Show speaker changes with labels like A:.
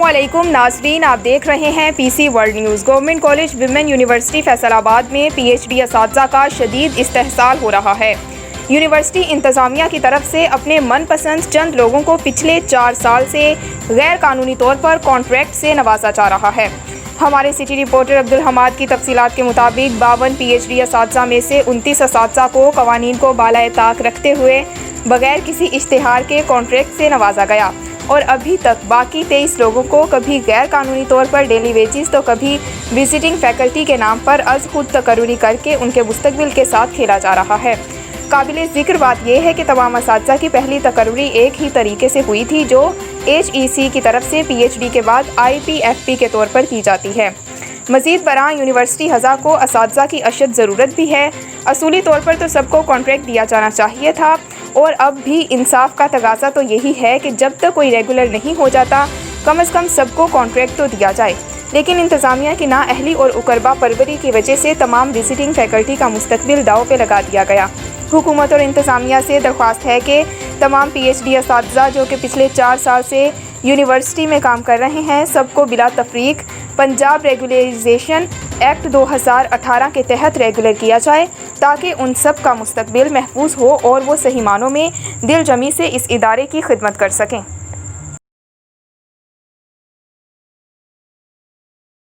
A: علیکم ناظرین، آپ دیکھ رہے ہیں P C world news. Government college women university Faisalabad میں پی ایچ ڈی اساتذہ کا شدید استحصال ہو رہا ہے۔ یونیورسٹی انتظامیہ کی طرف سے اپنے من پسند چند لوگوں کو پچھلے 4 سال سے غیر قانونی طور پر کانٹریکٹ سے نوازا جا رہا ہے۔ ہمارے سٹی رپورٹر عبدالحماد کی تفصیلات کے مطابق 52 پی ایچ ڈی اساتذہ میں سے 29 اساتذہ کو قوانین کو بالائے طاق رکھتے ہوئے بغیر کسی اشتہار کے کانٹریکٹ سے نوازا گیا، اور ابھی تک باقی 23 لوگوں کو کبھی غیر قانونی طور پر ڈیلی ویجز تو کبھی وزٹنگ فیکلٹی کے نام پر از خود تقرری کر کے ان کے مستقبل کے ساتھ کھیلا جا رہا ہے۔ قابل ذکر بات یہ ہے کہ تمام اساتذہ کی پہلی تقرری ایک ہی طریقے سے ہوئی تھی، جو HEC کی طرف سے پی ایچ ڈی کے بعد IPFP کے طور پر کی جاتی ہے۔ مزید برآں یونیورسٹی ہزا کو اساتذہ کی اشد ضرورت بھی ہے۔ اصولی طور پر تو سب کو کانٹریکٹ دیا جانا چاہیے تھا، اور اب بھی انصاف کا تقاضا تو یہی ہے کہ جب تک کوئی ریگولر نہیں ہو جاتا کم از کم سب کو کانٹریکٹ تو دیا جائے۔ لیکن انتظامیہ کی نااہلی اور اقربا پروری کی وجہ سے تمام وزٹنگ فیکلٹی کا مستقبل داؤ پہ لگا دیا گیا۔ حکومت اور انتظامیہ سے درخواست ہے کہ تمام پی ایچ ڈی اساتذہ جو کہ پچھلے 4 سال سے یونیورسٹی میں کام کر رہے ہیں، سب کو بلا تفریق پنجاب ریگولرائزیشن ایکٹ 2018 کے تحت ریگولر کیا جائے، تاکہ ان سب کا مستقبل محفوظ ہو اور وہ صحیح معنوں میں دل جمی سے اس ادارے کی خدمت کر سکیں۔